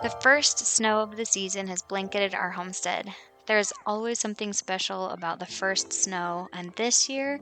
The first snow of the season has blanketed our homestead. There's always something special about the first snow, and this year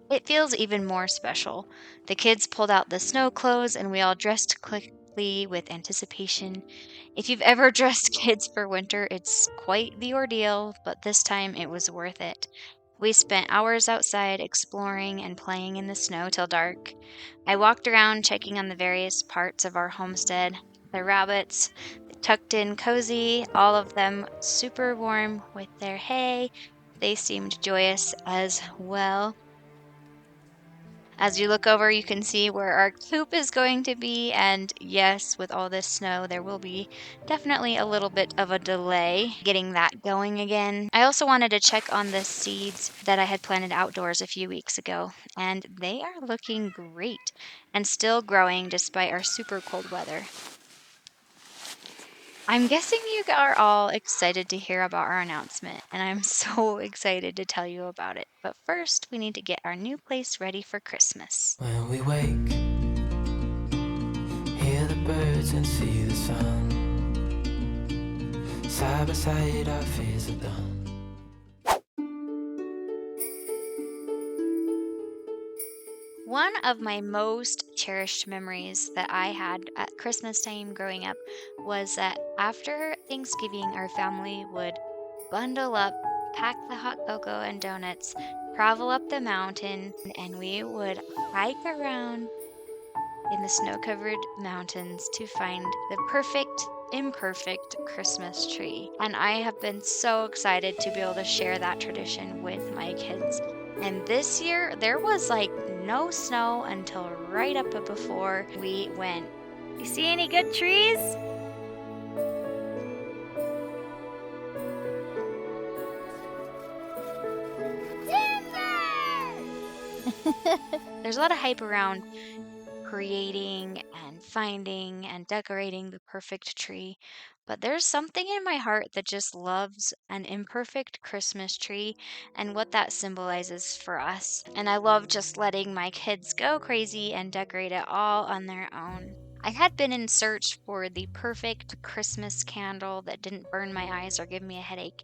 it feels even more special. The kids pulled out the snow clothes and we all dressed quickly with anticipation. If you've ever dressed kids for winter, it's quite the ordeal, but this time it was worth it. We spent hours outside exploring and playing in the snow till dark. I walked around checking on the various parts of our homestead. The rabbits, tucked in cozy, all of them super warm with their hay. They seemed joyous as well. As you look over, you can see where our coop is going to be. And yes, with all this snow, there will be definitely a little bit of a delay getting that going again. I also wanted to check on the seeds that I had planted outdoors a few weeks ago, and they are looking great and still growing despite our super cold weather. I'm guessing you are all excited to hear about our announcement, and I'm so excited to tell you about it. But first, we need to get our new place ready for Christmas. When we wake, hear the birds and see the sun. Side by side our fears are done. One of my most cherished memories that I had at Christmas time growing up was that after Thanksgiving, our family would bundle up, pack the hot cocoa and donuts, travel up the mountain, and we would hike around in the snow-covered mountains to find the perfect, imperfect Christmas tree. And I have been so excited to be able to share that tradition with my kids. And this year, there was like no snow until right up before we went. You see any good trees? There's a lot of hype around creating and finding and decorating the perfect tree. But there's something in my heart that just loves an imperfect Christmas tree and what that symbolizes for us. And I love just letting my kids go crazy and decorate it all on their own. I had been in search for the perfect Christmas candle that didn't burn my eyes or give me a headache,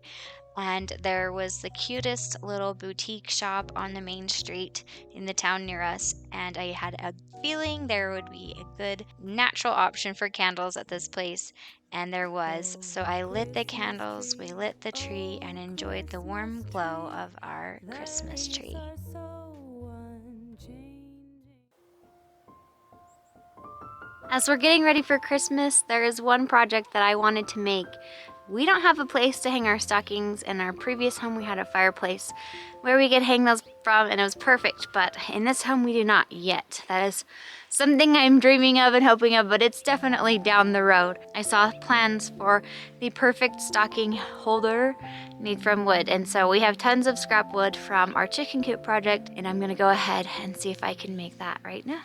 and there was the cutest little boutique shop on the main street in the town near us, and I had a feeling there would be a good natural option for candles at this place, and there was. So I lit the candles, we lit the tree, and enjoyed the warm glow of our Christmas tree. As we're getting ready for Christmas, there is one project that I wanted to make. We don't have a place to hang our stockings. In our previous home, we had a fireplace where we could hang those from, and it was perfect. But in this home, we do not yet. That is something I'm dreaming of and hoping of, but it's definitely down the road. I saw plans for the perfect stocking holder made from wood, and so we have tons of scrap wood from our chicken coop project, and I'm gonna go ahead and see if I can make that right now.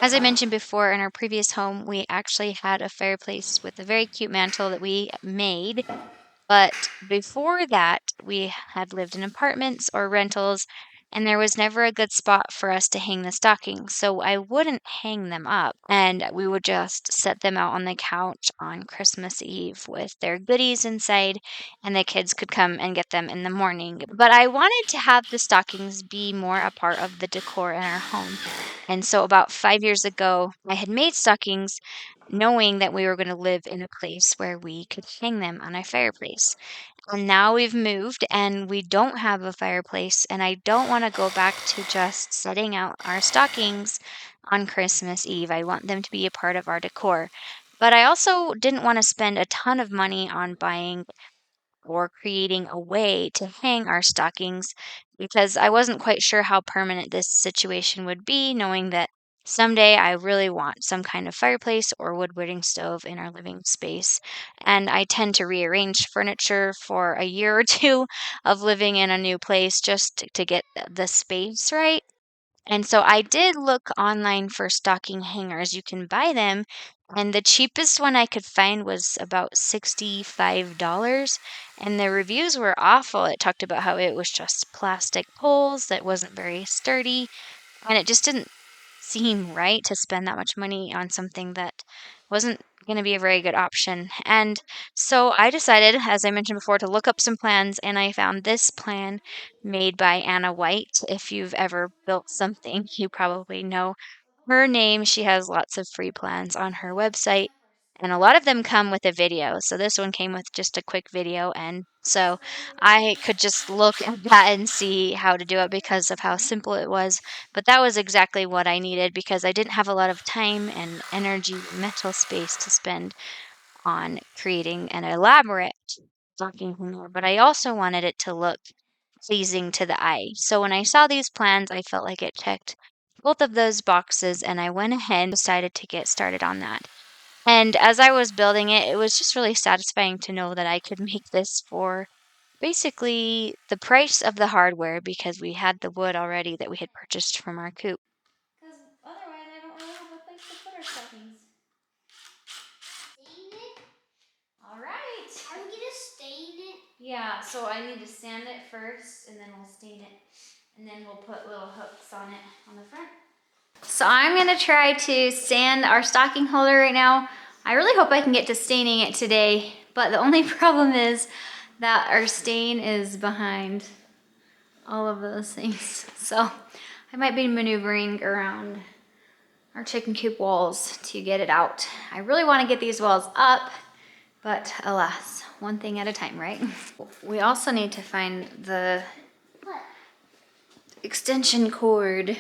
As I mentioned before, in our previous home, we actually had a fireplace with a very cute mantle that we made. But before that, we had lived in apartments or rentals, and there was never a good spot for us to hang the stockings. So I wouldn't hang them up, and we would just set them out on the couch on Christmas Eve with their goodies inside, and the kids could come and get them in the morning. But I wanted to have the stockings be more a part of the decor in our home. And so about 5 years ago, I had made stockings knowing that we were going to live in a place where we could hang them on a fireplace. And now we've moved and we don't have a fireplace, and I don't want to go back to just setting out our stockings on Christmas Eve. I want them to be a part of our decor. But I also didn't want to spend a ton of money on buying or creating a way to hang our stockings because I wasn't quite sure how permanent this situation would be, knowing that someday I really want some kind of fireplace or wood burning stove in our living space. And I tend to rearrange furniture for a year or two of living in a new place just to get the space right. And so I did look online for stocking hangers. You can buy them, and the cheapest one I could find was about $65, and the reviews were awful. It talked about how it was just plastic poles that wasn't very sturdy, and it just didn't seem right to spend that much money on something that wasn't going to be a very good option. And so I decided, as I mentioned before, to look up some plans, and I found this plan made by Anna White. If you've ever built something, you probably know her name. She has lots of free plans on her website, and a lot of them come with a video. So this one came with just a quick video, and so I could just look at that and see how to do it because of how simple it was. But that was exactly what I needed because I didn't have a lot of time and energy, mental space to spend on creating an elaborate stocking hanger, but I also wanted it to look pleasing to the eye. So when I saw these plans, I felt like it checked both of those boxes, and I went ahead and decided to get started on that. And as I was building it, it was just really satisfying to know that I could make this for basically the price of the hardware because we had the wood already that we had purchased from our coop. Because otherwise, I don't really have a place to put our stockings. Stain it? All right. Are we gonna stain it? Yeah, so I need to sand it first, and then we'll stain it. And then we'll put little hooks on it on the front. So I'm gonna try to sand our stocking holder right now. I really hope I can get to staining it today, but the only problem is that our stain is behind all of those things. So I might be maneuvering around our chicken coop walls to get it out. I really want to get these walls up, but alas, one thing at a time, right? We also need to find the extension cord.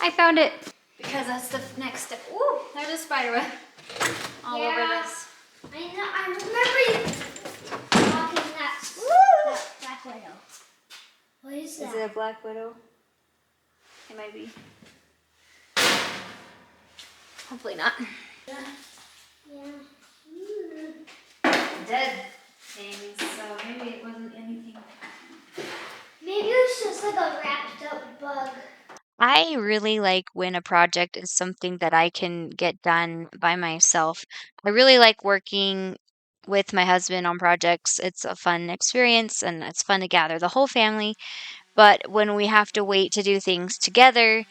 I found it because that's the next step. Ooh, there's a spider web all over this. I know. I remember you talking that black widow. What is that? Is it a black widow? It might be. Hopefully not. Yeah. Dead things, so maybe it wasn't anything. Maybe it's just like a wrapped up bug. I really like when a project is something that I can get done by myself. I really like working with my husband on projects. It's a fun experience and it's fun to gather the whole family. But when we have to wait to do things together,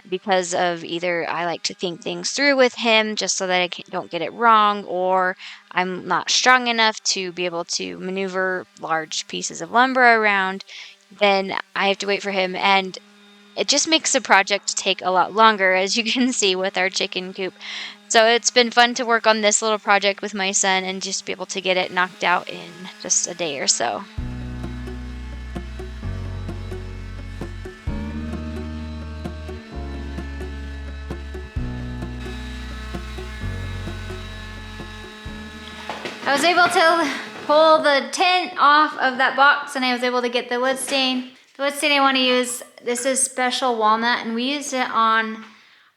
because of either I like to think things through with him just so that don't get it wrong, or I'm not strong enough to be able to maneuver large pieces of lumber around, then I have to wait for him. And it just makes the project take a lot longer, as you can see with our chicken coop. So it's been fun to work on this little project with my son and just be able to get it knocked out in just a day or so. I was able to pull the tent off of that box and I was able to get the wood stain. The wood stain I want to use, this is special walnut, and we used it on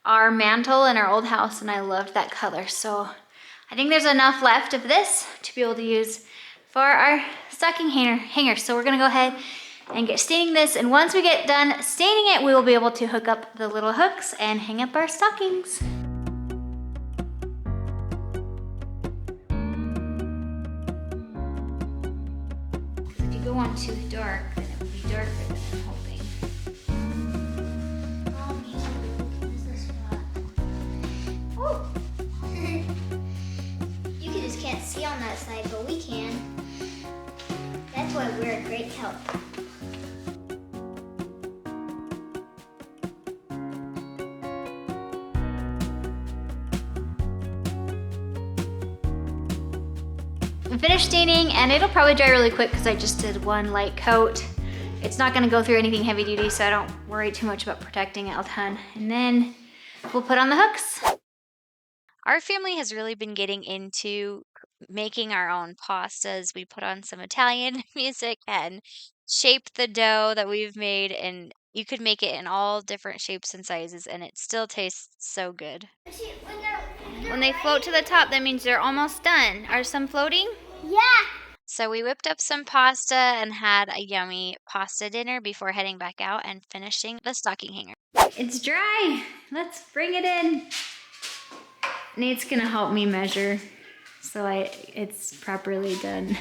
our mantle in our old house and I loved that color. So I think there's enough left of this to be able to use for our stocking hanger. So we're gonna go ahead and get staining this, and once we get done staining it, we will be able to hook up the little hooks and hang up our stockings. If you go on too dark, then it will be darker than I'm hoping. Oh, you just can't see on that side, but we can. That's why we're a great help. I'm finished staining, and it'll probably dry really quick because I just did one light coat. It's not gonna go through anything heavy duty, so I don't worry too much about protecting it a ton. And then we'll put on the hooks. Our family has really been getting into making our own pastas. We put on some Italian music and shaped the dough that we've made, and you could make it in all different shapes and sizes, and it still tastes so good. When they float to the top, that means they're almost done. Are some floating? Yeah. So we whipped up some pasta and had a yummy pasta dinner before heading back out and finishing the stocking hanger. It's dry. Let's bring it in. Nate's gonna help me measure so it's properly done.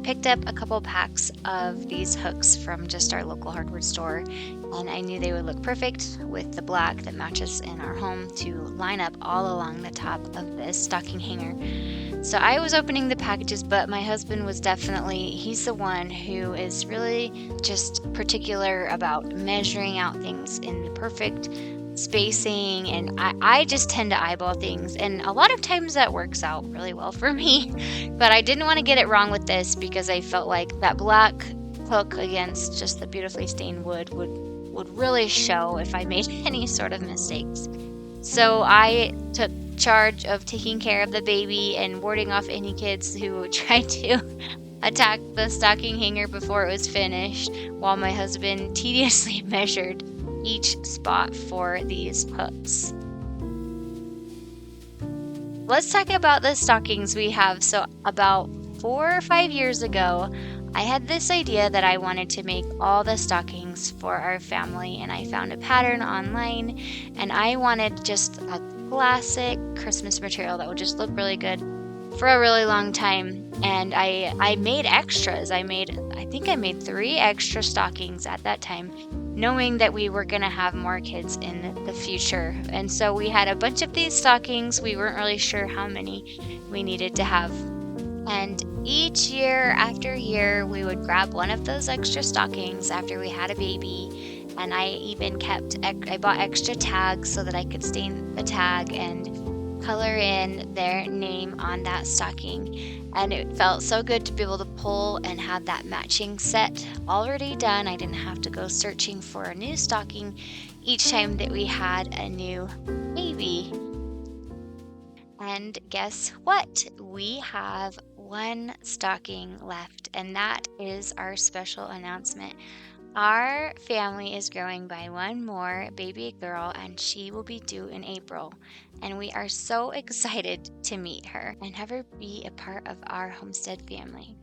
picked up a couple packs of these hooks from just our local hardware store, and I knew they would look perfect with the black that matches in our home to line up all along the top of this stocking hanger. So I was opening the packages, but my husband was he's the one who is really just particular about measuring out things in the perfect spacing. And I just tend to eyeball things. And a lot of times that works out really well for me. But I didn't want to get it wrong with this because I felt like that black hook against just the beautifully stained wood would really show if I made any sort of mistakes. So I took charge of taking care of the baby and warding off any kids who tried to attack the stocking hanger before it was finished, while my husband tediously measured each spot for these hooks. Let's talk about the stockings we have. So about 4 or 5 years ago, I had this idea that I wanted to make all the stockings for our family, and I found a pattern online, and I wanted just a classic Christmas material that would just look really good for a really long time. And I made extras. I think I made 3 extra stockings at that time, knowing that we were going to have more kids in the future. And so we had a bunch of these stockings. We weren't really sure how many we needed to have. And each year after year, we would grab one of those extra stockings after we had a baby. And I bought extra tags so that I could stain the tag and color in their name on that stocking. And it felt so good to be able to pull and have that matching set already done. I didn't have to go searching for a new stocking each time that we had a new baby. And guess what? We have 1 stocking left, and that is our special announcement. Our family is growing by 1 more baby girl, and she will be due in April. And we are so excited to meet her and have her be a part of our homestead family.